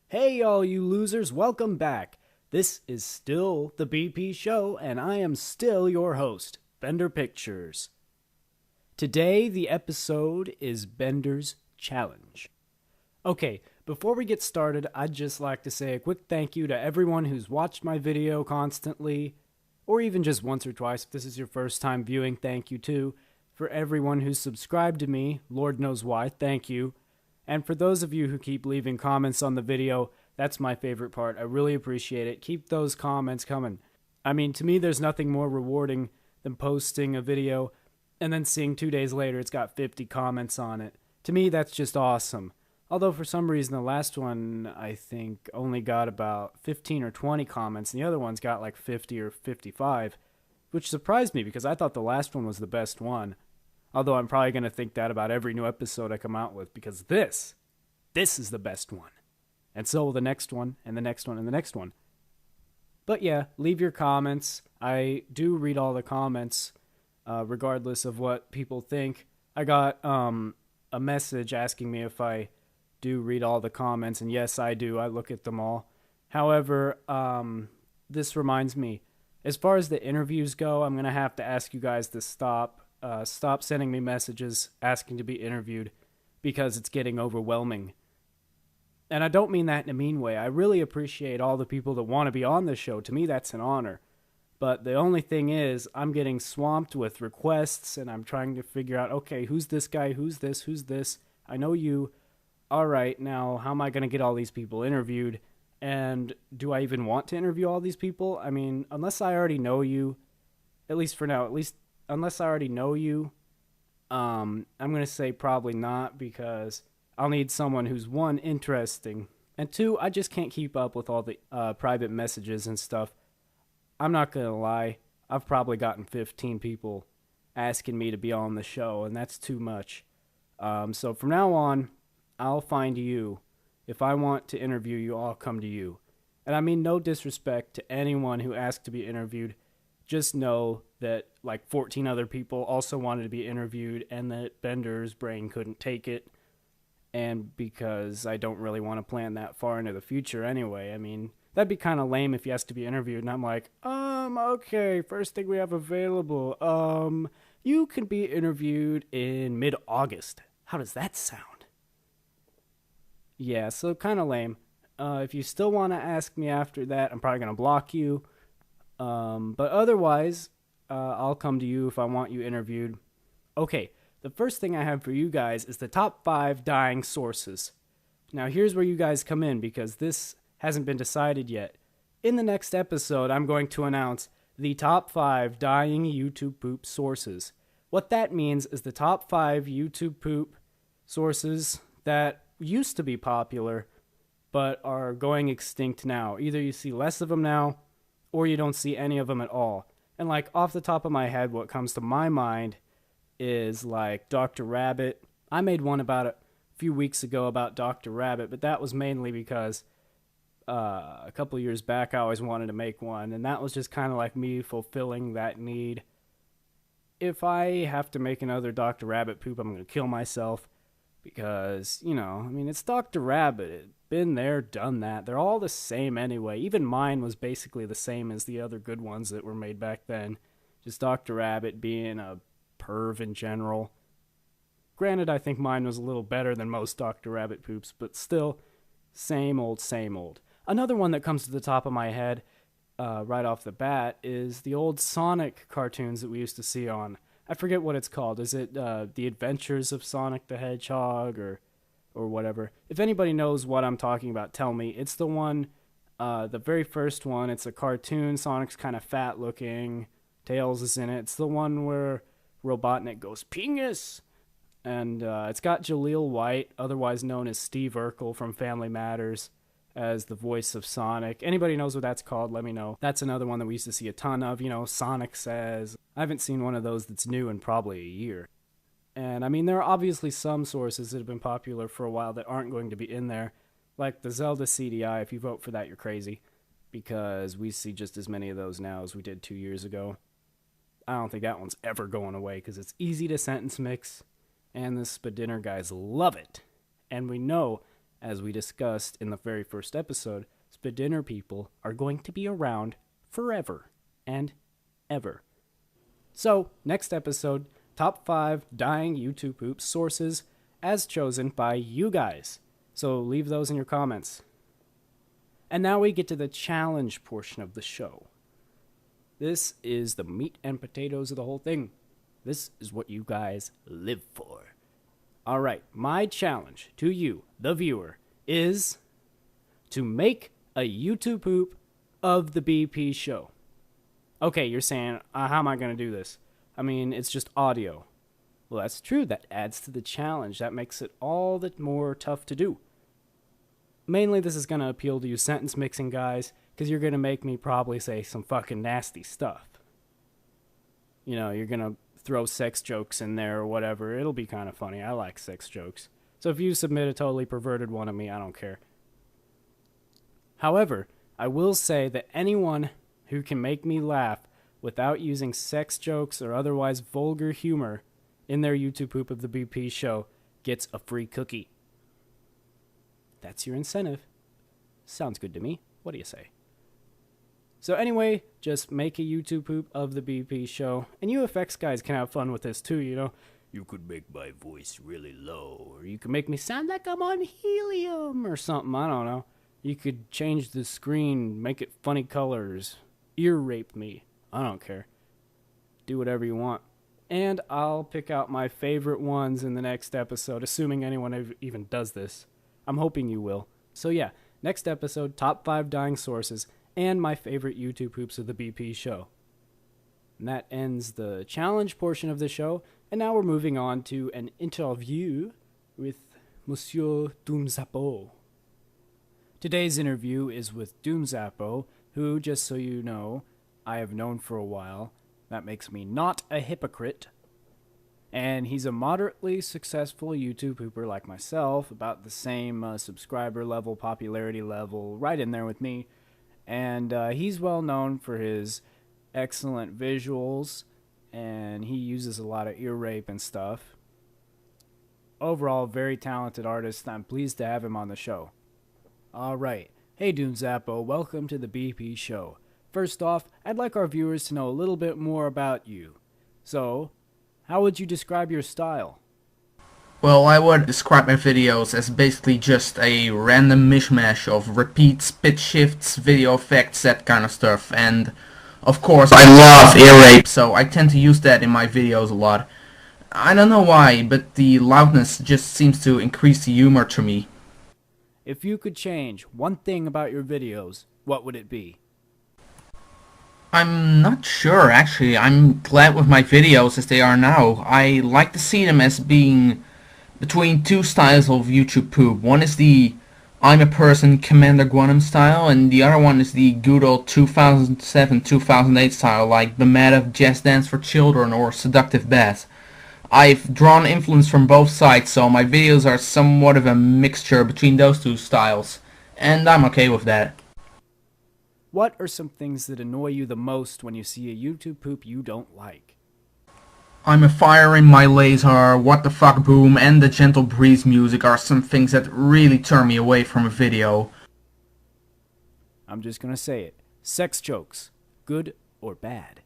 Hey, all you losers, welcome back. This is still the BP Show, and I am still your host, Bender Pictures. Today, the episode is Bender's Challenge. Okay, before we get started, I'd just like to say a quick thank you to everyone who's watched my video constantly, or even just once or twice. If this is your first time viewing, thank you too. For everyone who's subscribed to me, Lord knows why, thank you. And for those of you who keep leaving comments on the video, that's my favorite part. I really appreciate it. Keep those comments coming. I mean, to me, there's nothing more rewarding than posting a video and then seeing 2 days later it's got 50 comments on it. To me, that's just awesome. Although for some reason the last one, I think, only got about 15 or 20 comments, and the other one's got like 50 or 55, which surprised me because I thought the last one was the best one. Although I'm probably going to think that about every new episode I come out with, because this is the best one. And so will the next one, and the next one, and the next one. But yeah, leave your comments. I do read all the comments, regardless of what people think. I got a message asking me if I do read all the comments, and yes, I do. I look at them all. However, this reminds me, as far as the interviews go, I'm going to have to ask you guys to stop sending me messages asking to be interviewed because it's getting overwhelming. And I don't mean that in a mean way. I really appreciate all the people that want to be on the show. To me, that's an honor. But the only thing is, I'm getting swamped with requests, and I'm trying to figure out, okay, who's this guy? Who's this? I know you. All right, now, how am I going to get all these people interviewed? And do I even want to interview all these people? I mean, unless I already know you, at least for now, unless I already know you, I'm going to say probably not, because I'll need someone who's, one, interesting, and two, I just can't keep up with all the private messages and stuff. I'm not going to lie, I've probably gotten 15 people asking me to be on the show, and that's too much. So from now on, I'll find you. If I want to interview you, I'll come to you. And I mean no disrespect to anyone who asked to be interviewed. Just know that like 14 other people also wanted to be interviewed, and that Bender's brain couldn't take it. And because I don't really want to plan that far into the future anyway. I mean, that'd be kind of lame if he has to be interviewed and I'm like, okay, first thing we have available. You can be interviewed in mid-August. How does that sound? Yeah, so kind of lame. If you still want to ask me after that, I'm probably going to block you. But otherwise, I'll come to you if I want you interviewed. Okay, the first thing I have for you guys is the top 5 dying sources. Now, here's where you guys come in, because this hasn't been decided yet. In the next episode, I'm going to announce the top 5 dying YouTube poop sources. What that means is the top 5 YouTube poop sources that used to be popular, but are going extinct now. Either you see less of them now, or you don't see any of them at all. And like off the top of my head, what comes to my mind is like Dr. Rabbit. I made one about a few weeks ago about Dr. Rabbit, but that was mainly because a couple years back I always wanted to make one, and that was just kind of like me fulfilling that need. If I have to make another Dr. Rabbit poop, I'm going to kill myself, because, you know, I mean, it's Dr. Rabbit. It's been there, done that. They're all the same anyway. Even mine was basically the same as the other good ones that were made back then. Just Dr. Rabbit being a perv in general. Granted, I think mine was a little better than most Dr. Rabbit poops, but still, same old, same old. Another one that comes to the top of my head right off the bat is the old Sonic cartoons that we used to see on, I forget what it's called. Is it The Adventures of Sonic the Hedgehog or whatever? If anybody knows what I'm talking about, tell me. It's the one, the very first one. It's a cartoon. Sonic's kind of fat looking. Tails is in it. It's the one where Robotnik goes, "Pingus!" And it's got Jaleel White, otherwise known as Steve Urkel from Family Matters, as the voice of Sonic. Anybody knows what that's called, let me know. That's another one that we used to see a ton of, you know, Sonic Says. I haven't seen one of those that's new in probably a year. And I mean, there are obviously some sources that have been popular for a while that aren't going to be in there, like the Zelda CDI. If you vote for that, you're crazy, because we see just as many of those now as we did 2 years ago. I don't think that one's ever going away, because it's easy to sentence mix, and the Spadinner guys love it. And we know as we discussed in the very first episode, Spadinner people are going to be around forever and ever. So, next episode, top 5 dying YouTube poop sources as chosen by you guys. So leave those in your comments. And now we get to the challenge portion of the show. This is the meat and potatoes of the whole thing. This is what you guys live for. Alright, my challenge to you, the viewer, is to make a YouTube poop of the BP show. Okay, you're saying, how am I going to do this? I mean, it's just audio. Well, that's true. That adds to the challenge. That makes it all the more tough to do. Mainly, this is going to appeal to you sentence mixing guys, because you're going to make me probably say some fucking nasty stuff. You know, you're going to throw sex jokes in there or whatever. It'll be kind of funny. I like sex jokes. So if you submit a totally perverted one of me, I don't care. However, I will say that anyone who can make me laugh without using sex jokes or otherwise vulgar humor in their YouTube poop of the BP show gets a free cookie. That's your incentive. Sounds good to me. What do you say? So anyway, just make a YouTube poop of the BP show, and you effects guys can have fun with this too, you know. You could make my voice really low, or you could make me sound like I'm on helium or something, I don't know. You could change the screen, make it funny colors, ear rape me, I don't care. Do whatever you want. And I'll pick out my favorite ones in the next episode, assuming anyone even does this. I'm hoping you will. So yeah, next episode, top 5 dying sources, and my favorite YouTube poops of the BP show. And that ends the challenge portion of the show, and now we're moving on to an interview with Monsieur DoomZappo. Today's interview is with DoomZappo, who, just so you know, I have known for a while. That makes me not a hypocrite. And he's a moderately successful YouTube pooper like myself, about the same subscriber level, popularity level, right in there with me. And he's well known for his excellent visuals, and he uses a lot of ear rape and stuff. Overall, very talented artist. I'm pleased to have him on the show. Alright, hey DoomZappo, welcome to the BP show. First off, I'd like our viewers to know a little bit more about you. So, how would you describe your style? Well, I would describe my videos as basically just a random mishmash of repeats, pitch shifts, video effects, that kind of stuff. And, of course, I love ear rape, so I tend to use that in my videos a lot. I don't know why, but the loudness just seems to increase the humor to me. If you could change one thing about your videos, what would it be? I'm not sure, actually. I'm glad with my videos as they are now. I like to see them as being between two styles of YouTube poop. One is the I'm a Person Commander Guanum style, and the other one is the good old 2007-2008 style, like The Mad of Jazz Dance for Children or Seductive Bath. I've drawn influence from both sides, so my videos are somewhat of a mixture between those two styles, and I'm okay with that. What are some things that annoy you the most when you see a YouTube poop you don't like? I'm a fire in my laser, what the fuck boom, and the gentle breeze music are some things that really turn me away from a video. I'm just gonna say it. Sex jokes. Good or bad?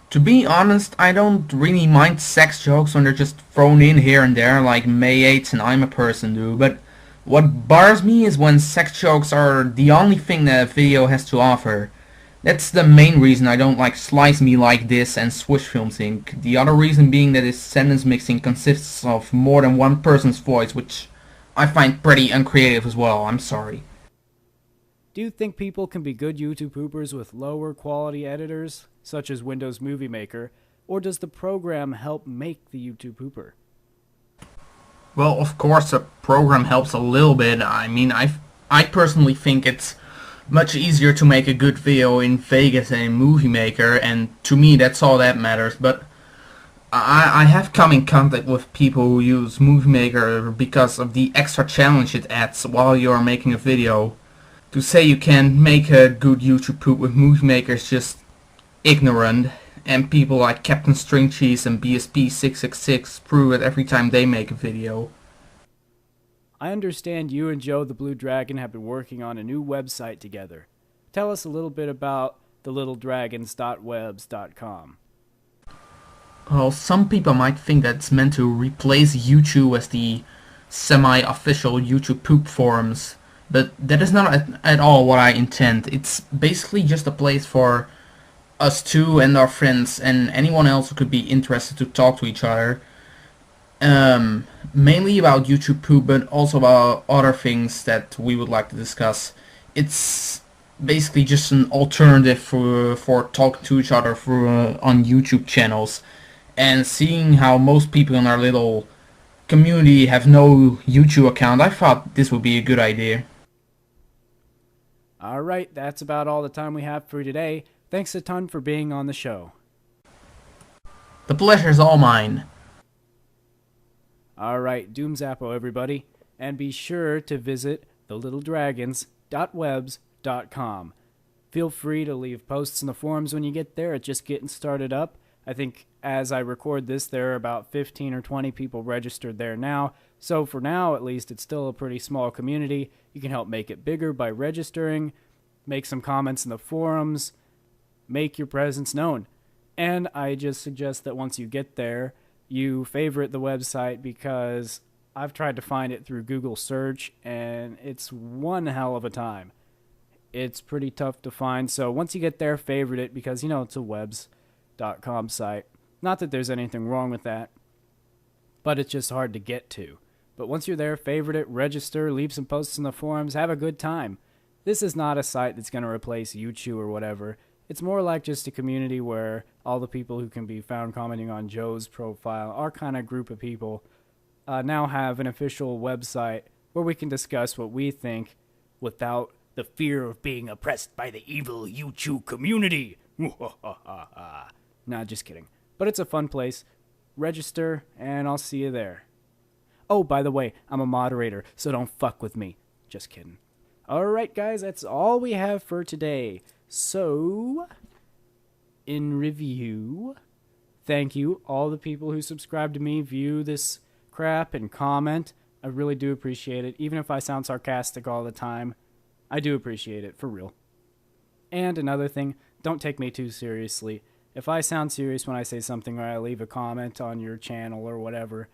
To be honest, I don't really mind sex jokes when they're just thrown in here and there like May 8th and I'm a Person do, but what bothers me is when sex jokes are the only thing that a video has to offer. That's the main reason I don't like Slice Me Like This and Swish Films Inc. The other reason being that its sentence mixing consists of more than one person's voice, which I find pretty uncreative as well, I'm sorry. Do you think people can be good YouTube poopers with lower quality editors, such as Windows Movie Maker, or does the program help make the YouTube pooper? Well, of course a program helps a little bit. I mean, I personally think it's much easier to make a good video in Vegas than in Movie Maker, and to me that's all that matters, but I have come in contact with people who use Movie Maker because of the extra challenge it adds while you are making a video. To say you can make a good YouTube poop with Movie Maker is just ignorant, and people like Captain String Cheese and BSP666 prove it every time they make a video. I understand you and Joe the Blue Dragon have been working on a new website together. Tell us a little bit about thelittledragons.webs.com. Well, some people might think that it's meant to replace YouTube as the semi-official YouTube poop forums, but that is not at all what I intend. It's basically just a place for us two and our friends and anyone else who could be interested to talk to each other. Mainly about YouTube poop, but also about other things that we would like to discuss. It's basically just an alternative for talking to each other on YouTube channels. And seeing how most people in our little community have no YouTube account, I thought this would be a good idea. Alright, that's about all the time we have for today. Thanks a ton for being on the show. The pleasure's all mine. Alright, DoomZappo everybody, and be sure to visit thelittledragons.webs.com. Feel free to leave posts in the forums when you get there. It's just getting started up. I think as I record this, there are about 15 or 20 people registered there now. So for now, at least, it's still a pretty small community. You can help make it bigger by registering, make some comments in the forums, make your presence known. And I just suggest that once you get there, you favorite the website, because I've tried to find it through Google search and it's one hell of a time. It's pretty tough to find. So once you get there, favorite it, because you know it's a webs.com site. Not that there's anything wrong with that, but it's just hard to get to. But once you're there, favorite it, register, leave some posts in the forums, have a good time. This is not a site that's going to replace YouTube or whatever. It's more like just a community where all the people who can be found commenting on Joe's profile, our kind of group of people, now have an official website where we can discuss what we think without the fear of being oppressed by the evil YouTube community. Nah, just kidding. But it's a fun place. Register, and I'll see you there. Oh, by the way, I'm a moderator, so don't fuck with me. Just kidding. Alright, guys, that's all we have for today. So, in review, thank you, all the people who subscribe to me, view this crap, and comment. I really do appreciate it. Even if I sound sarcastic all the time, I do appreciate it, for real. And another thing, don't take me too seriously. If I sound serious when I say something or I leave a comment on your channel or whatever,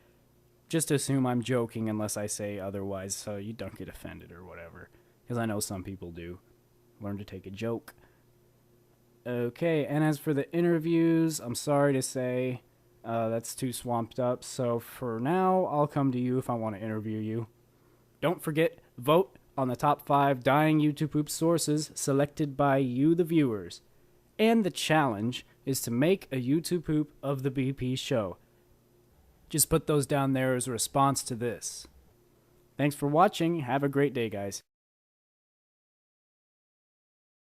just assume I'm joking unless I say otherwise, so you don't get offended or whatever. Because I know some people do. Learn to take a joke. Okay, and as for the interviews, I'm sorry to say that's too swamped up. So for now, I'll come to you if I want to interview you. Don't forget, vote on the top 5 Dying YTP Sources selected by you, the viewers. And the challenge is to make a YouTube poop of the BP show. Just put those down there as a response to this. Thanks for watching. Have a great day, guys.